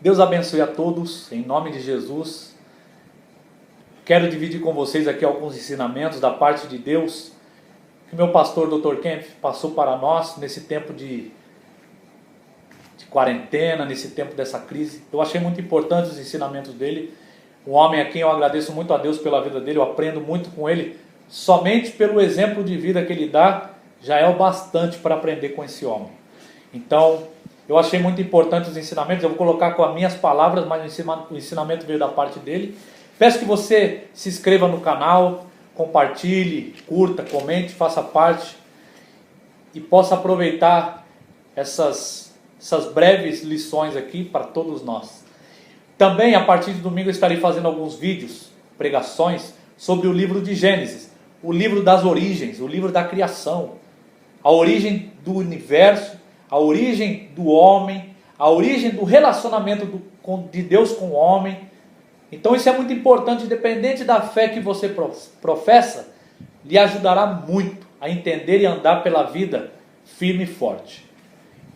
Deus abençoe a todos, em nome de Jesus. Quero dividir com vocês aqui alguns ensinamentos da parte de Deus que o meu pastor Dr. Kempf passou para nós nesse tempo de quarentena, nesse tempo dessa crise. Eu achei muito importante os ensinamentos dele. Um homem a quem eu agradeço muito a Deus pela vida dele, eu aprendo muito com ele. Somente pelo exemplo de vida que ele dá, já é o bastante para aprender com esse homem. Então, eu achei muito importante os ensinamentos. Eu vou colocar com as minhas palavras, mas o ensinamento veio da parte dele. Peço que você se inscreva no canal, compartilhe, curta, comente, faça parte e possa aproveitar essas breves lições aqui para todos nós. Também, a partir de domingo, eu estarei fazendo alguns vídeos, pregações, sobre o livro de Gênesis, o livro das origens, o livro da criação, a origem do universo, a origem do homem, a origem do relacionamento de Deus com o homem. Então isso é muito importante, independente da fé que você professa, lhe ajudará muito a entender e andar pela vida firme e forte.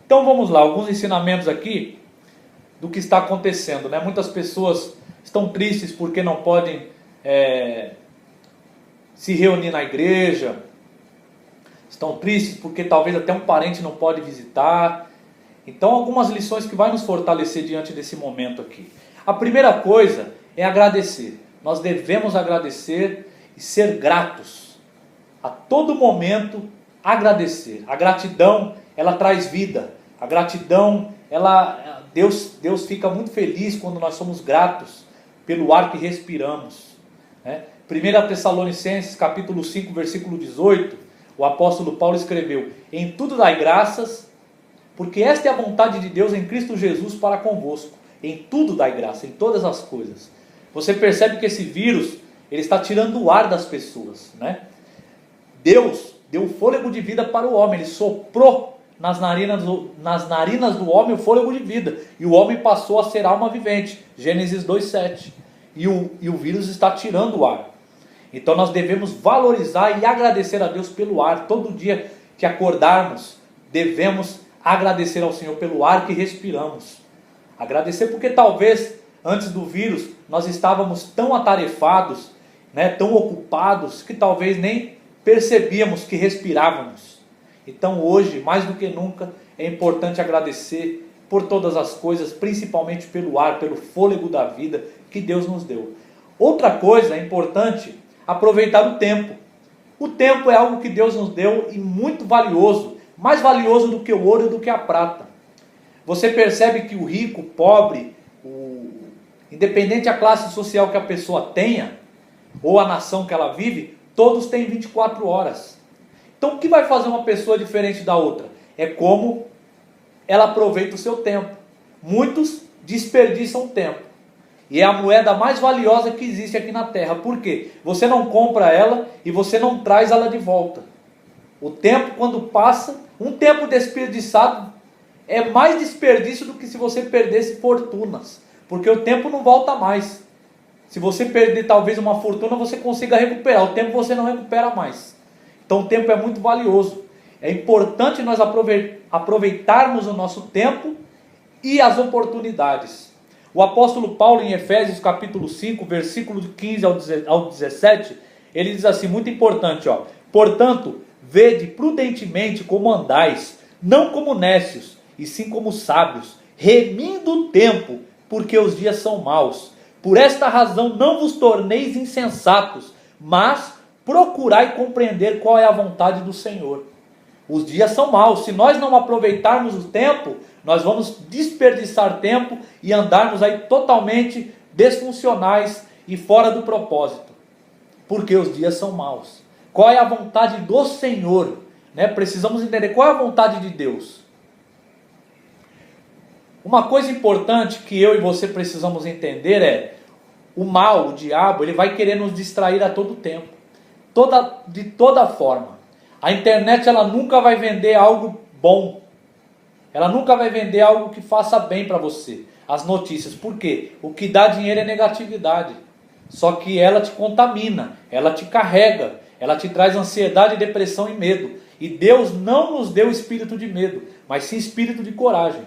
Então vamos lá, alguns ensinamentos aqui do que está acontecendo, né? Muitas pessoas estão tristes porque não podem se reunir na igreja, estão tristes porque talvez até um parente não pode visitar. Então algumas lições que vai nos fortalecer diante desse momento aqui. A primeira coisa é agradecer. Nós devemos agradecer e ser gratos. A todo momento agradecer. A gratidão, ela traz vida. A gratidão, Deus fica muito feliz quando nós somos gratos pelo ar que respiramos, né? 1 Tessalonicenses capítulo 5, versículo 18, o apóstolo Paulo escreveu: em tudo dai graças, porque esta é a vontade de Deus em Cristo Jesus para convosco. Em tudo dai graça, em todas as coisas. Você percebe que esse vírus, ele está tirando o ar das pessoas, né? Deus deu fôlego de vida para o homem, ele soprou nas narinas do homem o fôlego de vida, e o homem passou a ser alma vivente, Gênesis 2,7, e o vírus está tirando o ar. Então nós devemos valorizar e agradecer a Deus pelo ar. Todo dia que acordarmos, devemos agradecer ao Senhor pelo ar que respiramos. Agradecer porque talvez antes do vírus nós estávamos tão atarefados, né, tão ocupados, que talvez nem percebíamos que respirávamos. Então hoje, mais do que nunca, é importante agradecer por todas as coisas, principalmente pelo ar, pelo fôlego da vida que Deus nos deu. Outra coisa importante, aproveitar o tempo. O tempo é algo que Deus nos deu e muito valioso, mais valioso do que o ouro e do que a prata. Você percebe que o rico, o pobre, independente da classe social que a pessoa tenha, ou a nação que ela vive, todos têm 24 horas. Então o que vai fazer uma pessoa diferente da outra? É como ela aproveita o seu tempo. Muitos desperdiçam tempo. E é a moeda mais valiosa que existe aqui na terra. Por quê? Você não compra ela e você não traz ela de volta. O tempo, quando passa, um tempo desperdiçado é mais desperdício do que se você perdesse fortunas. Porque o tempo não volta mais. Se você perder talvez uma fortuna, você consiga recuperar. O tempo você não recupera mais. Então o tempo é muito valioso. É importante nós aproveitarmos o nosso tempo e as oportunidades. O apóstolo Paulo, em Efésios capítulo 5, versículo de 15 ao 17, ele diz assim, muito importante, ó: portanto, vede prudentemente como andais, não como necios, e sim como sábios, remindo o tempo, porque os dias são maus. Por esta razão não vos torneis insensatos, mas procurai compreender qual é a vontade do Senhor. Os dias são maus. Se nós não aproveitarmos o tempo, nós vamos desperdiçar tempo e andarmos aí totalmente desfuncionais e fora do propósito. Porque os dias são maus. Qual é a vontade do Senhor? Né? Precisamos entender qual é a vontade de Deus. Uma coisa importante que eu e você precisamos entender é: o mal, o diabo, ele vai querer nos distrair a todo tempo. De toda forma. A internet, ela nunca vai vender algo bom. Ela nunca vai vender algo que faça bem para você. As notícias. Por quê? O que dá dinheiro é negatividade. Só que ela te contamina, ela te carrega, ela te traz ansiedade, depressão e medo. E Deus não nos deu espírito de medo, mas sim espírito de coragem.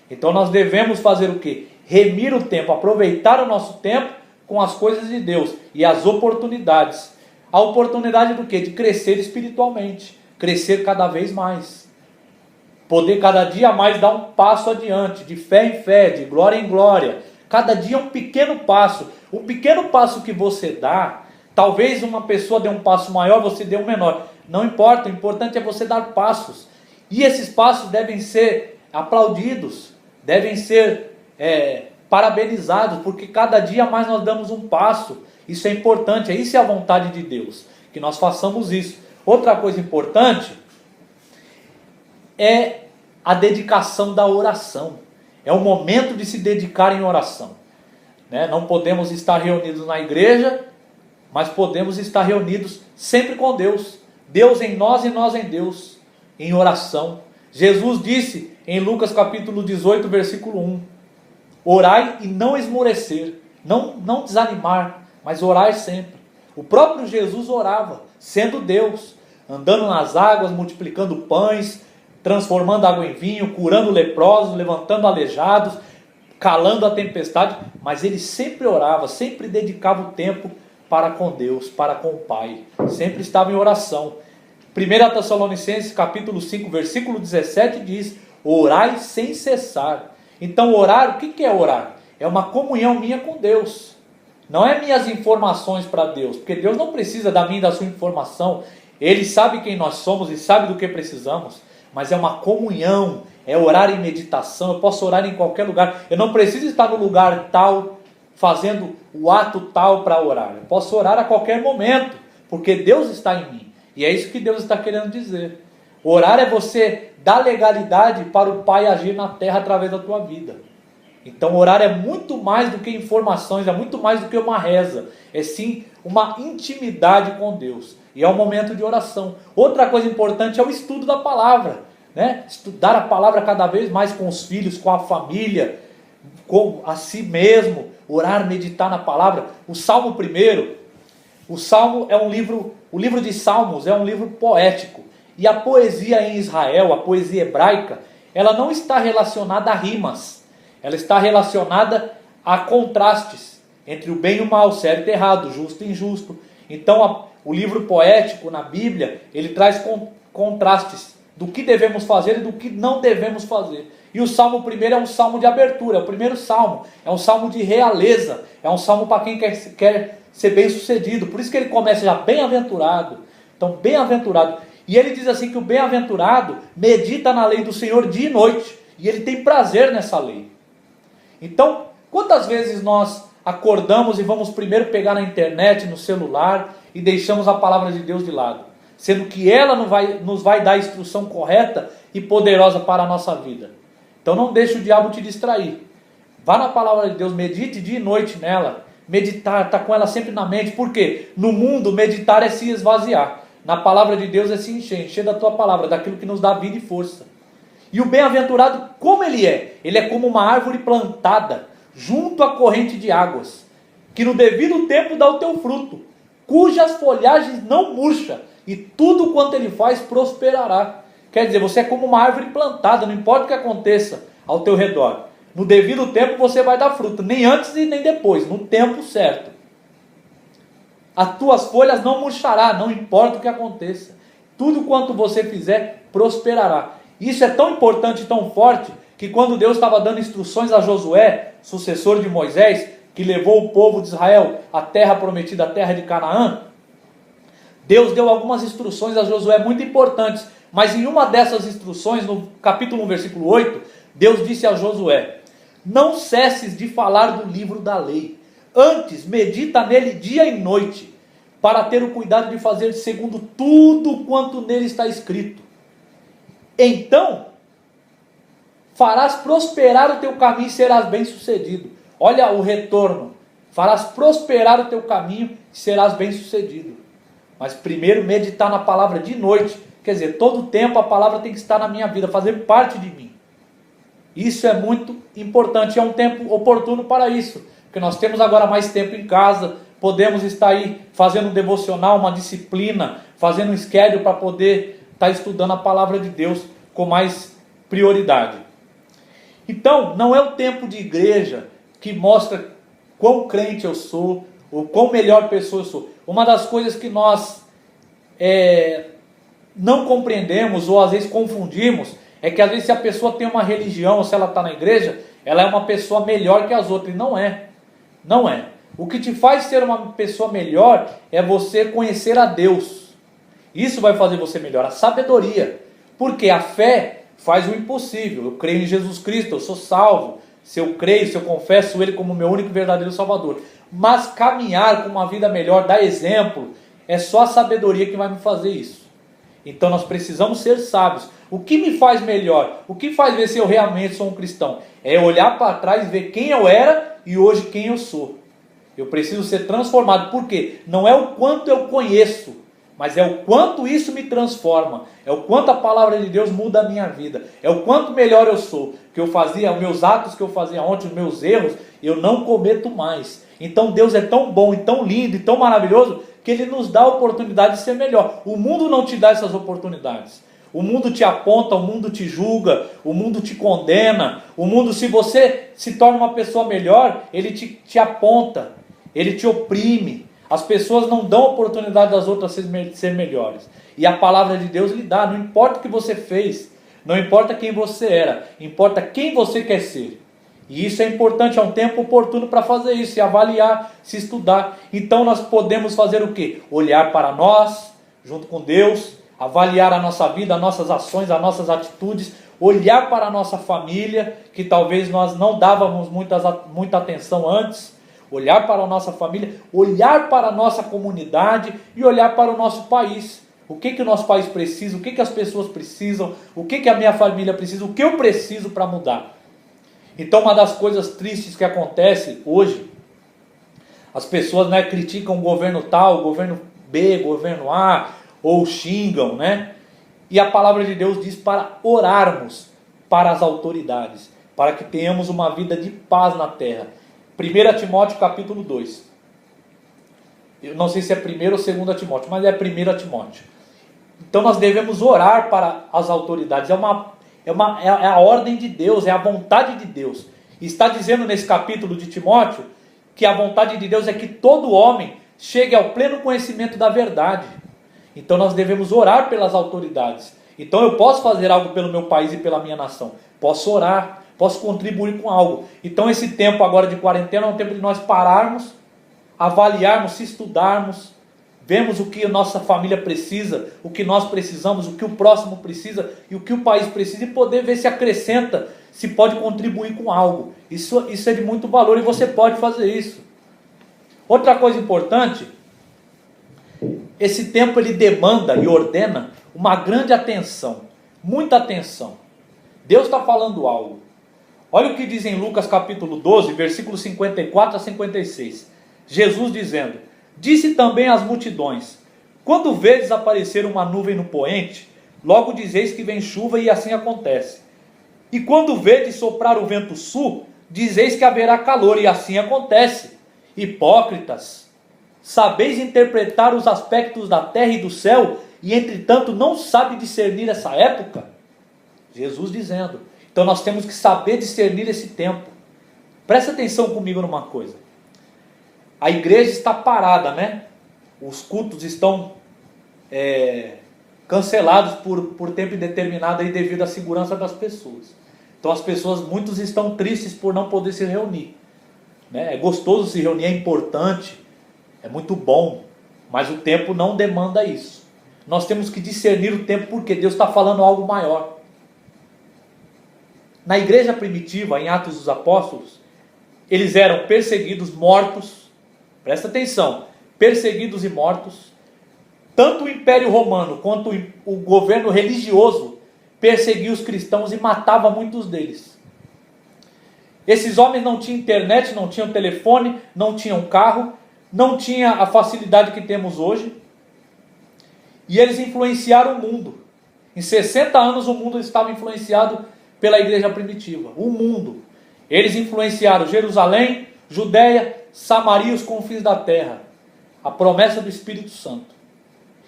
Então nós devemos fazer o quê? remir o tempo, aproveitar o nosso tempo com as coisas de Deus e as oportunidades. A oportunidade do quê? De crescer espiritualmente, crescer cada vez mais. Poder cada dia mais dar um passo adiante, de fé em fé, de glória em glória. Cada dia um pequeno passo. O pequeno passo que você dá, talvez uma pessoa dê um passo maior, você dê um menor. Não importa, o importante é você dar passos. E esses passos devem ser aplaudidos, devem ser parabenizados, porque cada dia mais nós damos um passo. Isso é importante, isso é a vontade de Deus, que nós façamos isso. Outra coisa importante é a dedicação da oração. É o momento de se dedicar em oração. Não podemos estar reunidos na igreja, mas podemos estar reunidos sempre com Deus. Deus em nós e nós em Deus, em oração. Jesus disse em Lucas capítulo 18, versículo 1, orai e não esmorecer, não desanimar, mas orai sempre. O próprio Jesus orava, sendo Deus, andando nas águas, multiplicando pães, transformando água em vinho, curando leprosos, levantando aleijados, calando a tempestade, mas ele sempre orava, sempre dedicava o tempo para com Deus, para com o Pai, sempre estava em oração. 1 Tessalonicenses capítulo 5, versículo 17 diz, orai sem cessar. Então orar, o que é orar? É uma comunhão minha com Deus, não é minhas informações para Deus, porque Deus não precisa da minha e da sua informação, Ele sabe quem nós somos e sabe do que precisamos, mas é uma comunhão, é orar em meditação. Eu posso orar em qualquer lugar, eu não preciso estar no lugar tal, fazendo o ato tal para orar, eu posso orar a qualquer momento, porque Deus está em mim, e é isso que Deus está querendo dizer. Orar é você dar legalidade para o Pai agir na terra através da tua vida. Então orar é muito mais do que informações, é muito mais do que uma reza, é sim uma intimidade com Deus, e é um momento de oração. Outra coisa importante é o estudo da palavra, estudar a palavra cada vez mais com os filhos, com a família, com a si mesmo, orar, meditar na palavra. O Salmo 1, o Salmo é um livro, o livro de Salmos é um livro poético, e a poesia em Israel, a poesia hebraica, ela não está relacionada a rimas, ela está relacionada a contrastes entre o bem e o mal, certo e errado, justo e injusto. Então o livro poético na Bíblia, ele traz contrastes do que devemos fazer e do que não devemos fazer. E o Salmo 1 é um salmo de abertura, é o primeiro salmo, é um salmo de realeza, é um salmo para quem quer ser bem sucedido. Por isso que ele começa já bem-aventurado. Então, bem-aventurado. E ele diz assim que o bem-aventurado medita na lei do Senhor dia e noite, e ele tem prazer nessa lei. Então, quantas vezes nós acordamos e vamos primeiro pegar na internet, no celular, e deixamos a palavra de Deus de lado, sendo que ela nos vai dar a instrução correta e poderosa para a nossa vida. Então não deixe o diabo te distrair. Vá na palavra de Deus, medite dia e noite nela. Meditar, está com ela sempre na mente. Por quê? No mundo, meditar é se esvaziar. Na palavra de Deus é se encher da tua palavra, daquilo que nos dá vida e força. E o bem-aventurado, como ele é? Ele é como uma árvore plantada junto à corrente de águas, que no devido tempo dá o teu fruto, cujas folhagens não murcha, e tudo quanto ele faz prosperará. Quer dizer, você é como uma árvore plantada, não importa o que aconteça ao teu redor. No devido tempo você vai dar fruto, nem antes e nem depois, no tempo certo. As tuas folhas não murchará, não importa o que aconteça. Tudo quanto você fizer, prosperará. Isso é tão importante e tão forte, que quando Deus estava dando instruções a Josué, sucessor de Moisés, que levou o povo de Israel à terra prometida, à terra de Canaã, Deus deu algumas instruções a Josué muito importantes, mas em uma dessas instruções, no capítulo 1, versículo 8, Deus disse a Josué, não cesses de falar do livro da lei, antes medita nele dia e noite, para ter o cuidado de fazer segundo tudo quanto nele está escrito. Então, farás prosperar o teu caminho e serás bem-sucedido. Olha o retorno. Farás prosperar o teu caminho e serás bem-sucedido. Mas primeiro meditar na palavra de noite. Quer dizer, todo o tempo a palavra tem que estar na minha vida, fazer parte de mim. Isso é muito importante, é um tempo oportuno para isso. Porque nós temos agora mais tempo em casa, podemos estar aí fazendo um devocional, uma disciplina, fazendo um schedule para poder estar estudando a palavra de Deus com mais prioridade. Então, não é o tempo de igreja, que mostra quão crente eu sou, ou quão melhor pessoa eu sou. Uma das coisas que nós não compreendemos, ou às vezes confundimos, é que às vezes se a pessoa tem uma religião, ou se ela está na igreja, ela é uma pessoa melhor que as outras. E não é. Não é. O que te faz ser uma pessoa melhor é você conhecer a Deus. Isso vai fazer você melhor. A sabedoria. Porque a fé faz o impossível. Eu creio em Jesus Cristo, eu sou salvo. Se eu creio, se eu confesso Ele como meu único e verdadeiro Salvador. Mas caminhar com uma vida melhor, dar exemplo, é só a sabedoria que vai me fazer isso. Então nós precisamos ser sábios. O que me faz melhor? O que faz ver se eu realmente sou um cristão? É olhar para trás e ver quem eu era e hoje quem eu sou. Eu preciso ser transformado. Por quê? Não é o quanto eu conheço, mas é o quanto isso me transforma. É o quanto a palavra de Deus muda a minha vida. É o quanto melhor eu sou. Que eu fazia, os meus atos que eu fazia ontem, os meus erros, eu não cometo mais. Então Deus é tão bom e tão lindo e tão maravilhoso que Ele nos dá a oportunidade de ser melhor. O mundo não te dá essas oportunidades. O mundo te aponta, o mundo te julga, o mundo te condena. O mundo, se você se torna uma pessoa melhor, ele te aponta, ele te oprime. As pessoas não dão oportunidade das outras ser melhores. E a palavra de Deus lhe dá, não importa o que você fez, não importa quem você era, importa quem você quer ser. E isso é importante, é um tempo oportuno para fazer isso, se avaliar, se estudar. Então nós podemos fazer o quê? Olhar para nós, junto com Deus, avaliar a nossa vida, as nossas ações, as nossas atitudes, olhar para a nossa família, que talvez nós não dávamos muita atenção antes, olhar para a nossa família, olhar para a nossa comunidade e olhar para o nosso país. O que o nosso país precisa, o que as pessoas precisam, o que a minha família precisa, o que eu preciso para mudar. Então uma das coisas tristes que acontece hoje, as pessoas, né, criticam o governo tal, o governo B, governo A, ou xingam, né? E a palavra de Deus diz para orarmos para as autoridades, para que tenhamos uma vida de paz na terra. 1 Timóteo capítulo 2. Eu não sei se é 1 ou 2 Timóteo, mas é 1 Timóteo. Então nós devemos orar para as autoridades. É a ordem de Deus, é a vontade de Deus. E está dizendo nesse capítulo de Timóteo que a vontade de Deus é que todo homem chegue ao pleno conhecimento da verdade. Então nós devemos orar pelas autoridades. Então eu posso fazer algo pelo meu país e pela minha nação. Posso orar, posso contribuir com algo. Então esse tempo agora de quarentena é um tempo de nós pararmos, avaliarmos, se estudarmos, vemos o que a nossa família precisa, o que nós precisamos, o que o próximo precisa e o que o país precisa, e poder ver se acrescenta, se pode contribuir com algo. Isso é de muito valor e você pode fazer isso. Outra coisa importante, esse tempo ele demanda e ordena uma grande atenção, muita atenção. Deus está falando algo. Olha o que diz em Lucas capítulo 12, versículos 54 a 56. Jesus dizendo: disse também às multidões: quando vedes aparecer uma nuvem no poente, logo dizeis que vem chuva, e assim acontece. E quando vedes soprar o vento sul, dizeis que haverá calor, e assim acontece. Hipócritas, sabeis interpretar os aspectos da terra e do céu, e entretanto não sabe discernir essa época? Jesus dizendo. Então nós temos que saber discernir esse tempo. Presta atenção comigo numa coisa. A igreja está parada, né? Os cultos estão cancelados por tempo indeterminado aí, devido à segurança das pessoas. Então muitos estão tristes por não poder se reunir, né? É gostoso se reunir, é importante, é muito bom, mas o tempo não demanda isso. Nós temos que discernir o tempo, porque Deus está falando algo maior. Na igreja primitiva, em Atos dos Apóstolos, eles eram perseguidos, mortos. Presta atenção, perseguidos e mortos. Tanto o Império Romano quanto o governo religioso perseguia os cristãos e matava muitos deles. Esses homens não tinham internet, não tinham telefone, não tinham carro, não tinha a facilidade que temos hoje. E eles influenciaram o mundo. Em 60 anos o mundo estava influenciado pela igreja primitiva. O mundo. Eles influenciaram Jerusalém, Judeia, Samaria, os confins da terra. A promessa do Espírito Santo.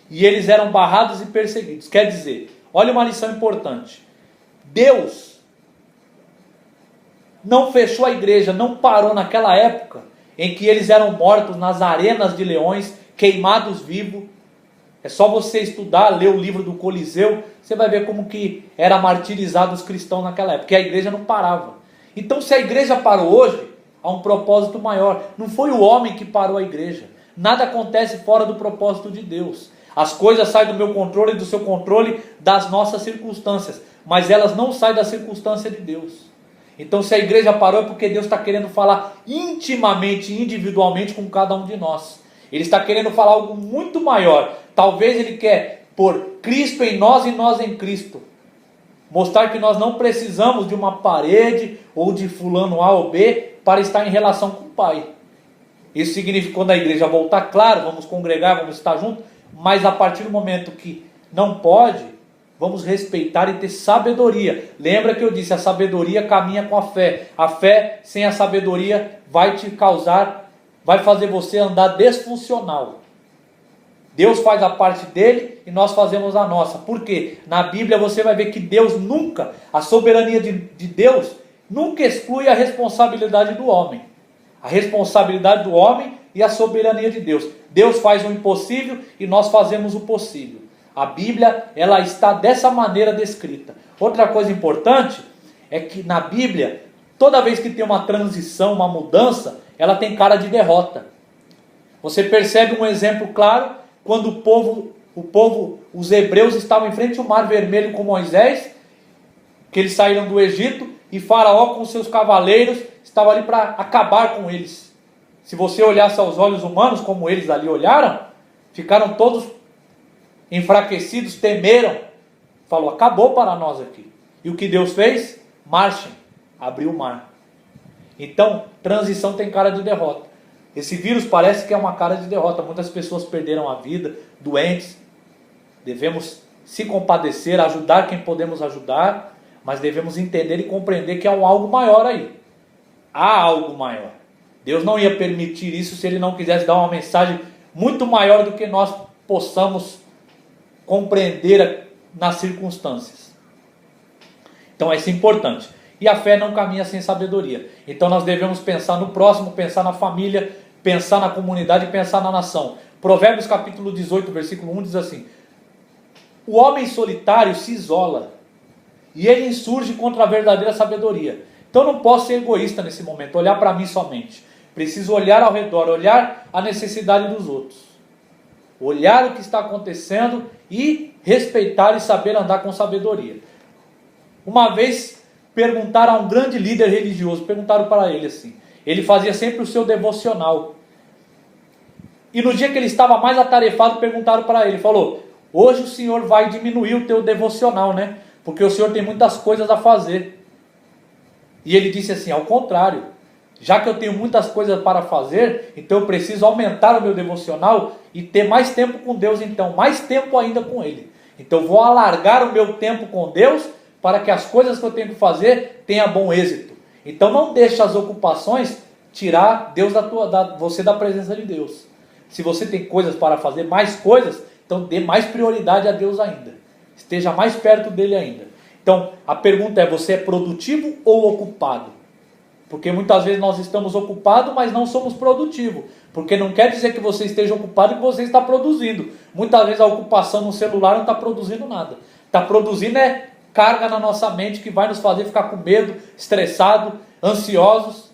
E eles eram barrados e perseguidos. Quer dizer, olha uma lição importante. Deus não fechou a igreja, não parou naquela época em que eles eram mortos nas arenas de leões, queimados vivos. É só você estudar, ler o livro do Coliseu, você vai ver como que era martirizado os cristãos naquela época, porque a igreja não parava. Então se a igreja parou hoje, há um propósito maior. Não foi o homem que parou a igreja. Nada acontece fora do propósito de Deus. As coisas saem do meu controle e do seu controle, das nossas circunstâncias, mas elas não saem da circunstância de Deus. Então se a igreja parou é porque Deus está querendo falar intimamente, individualmente com cada um de nós. Ele está querendo falar algo muito maior. Talvez Ele quer pôr Cristo em nós e nós em Cristo. Mostrar que nós não precisamos de uma parede ou de fulano A ou B para estar em relação com o Pai. Isso significa quando a igreja voltar, claro, vamos congregar, vamos estar juntos, mas a partir do momento que não pode, vamos respeitar e ter sabedoria. Lembra que eu disse, a sabedoria caminha com a fé. A fé sem a sabedoria vai te causar, vai fazer você andar desfuncional. Deus faz a parte dele e nós fazemos a nossa. Por quê? Na Bíblia você vai ver que Deus nunca, a soberania de Deus, nunca exclui a responsabilidade do homem. A responsabilidade do homem e a soberania de Deus. Deus faz o impossível e nós fazemos o possível. A Bíblia, ela está dessa maneira descrita. Outra coisa importante é que na Bíblia, toda vez que tem uma transição, uma mudança, ela tem cara de derrota. Você percebe um exemplo claro quando o povo, os hebreus estavam em frente ao Mar Vermelho com Moisés, que eles saíram do Egito, e Faraó com seus cavaleiros estava ali para acabar com eles. Se você olhasse aos olhos humanos, como eles ali olharam, ficaram todos enfraquecidos, temeram. Falou, acabou para nós aqui. E o que Deus fez? Marchem, abriu o mar. Então, transição tem cara de derrota. Esse vírus parece que é uma cara de derrota. Muitas pessoas perderam a vida, doentes. Devemos se compadecer, ajudar quem podemos ajudar, mas devemos entender e compreender que há algo maior aí. Há algo maior. Deus não ia permitir isso se Ele não quisesse dar uma mensagem muito maior do que nós possamos compreender nas circunstâncias. Então isso é importante. E a fé não caminha sem sabedoria. Então nós devemos pensar no próximo, pensar na família, pensar na comunidade e pensar na nação. Provérbios capítulo 18, versículo 1 diz assim: o homem solitário se isola e ele insurge contra a verdadeira sabedoria. Então eu não posso ser egoísta nesse momento, olhar para mim somente. Preciso olhar ao redor, olhar a necessidade dos outros. Olhar o que está acontecendo e respeitar e saber andar com sabedoria. Uma vez perguntaram a um grande líder religioso, perguntaram para ele assim, ele fazia sempre o seu devocional. E no dia que ele estava mais atarefado, perguntaram para ele, falou, hoje o senhor vai diminuir o teu devocional, né? Porque o senhor tem muitas coisas a fazer. E ele disse assim, ao contrário, já que eu tenho muitas coisas para fazer, então eu preciso aumentar o meu devocional e ter mais tempo com Deus, então, mais tempo ainda com Ele. Então eu vou alargar o meu tempo com Deus para que as coisas que eu tenho que fazer tenham bom êxito. Então não deixe as ocupações tirar Deus você da presença de Deus. Se você tem coisas para fazer, mais coisas, então dê mais prioridade a Deus ainda. Esteja mais perto dele ainda. Então a pergunta é, você é produtivo ou ocupado? Porque muitas vezes nós estamos ocupados, mas não somos produtivos. Porque não quer dizer que você esteja ocupado e que você está produzindo. Muitas vezes a ocupação no celular não está produzindo nada. Está produzindo carga na nossa mente que vai nos fazer ficar com medo, estressado, ansiosos.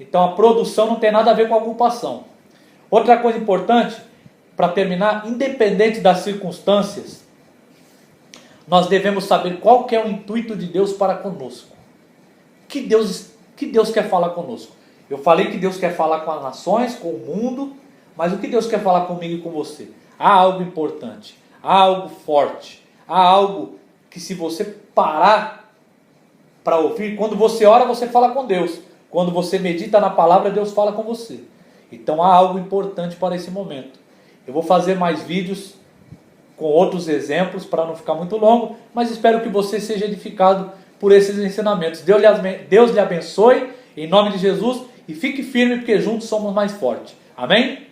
Então a produção não tem nada a ver com a ocupação. Outra coisa importante, para terminar, independente das circunstâncias, nós devemos saber qual que é o intuito de Deus para conosco. Que Deus quer falar conosco? Eu falei que Deus quer falar com as nações, com o mundo, mas o que Deus quer falar comigo e com você? Há algo importante, há algo forte, há algo que se você parar para ouvir, quando você ora você fala com Deus, quando você medita na palavra Deus fala com você. Então há algo importante para esse momento. Eu vou fazer mais vídeos com outros exemplos para não ficar muito longo, mas espero que você seja edificado por esses ensinamentos. Deus lhe abençoe, em nome de Jesus, e fique firme, porque juntos somos mais fortes. Amém?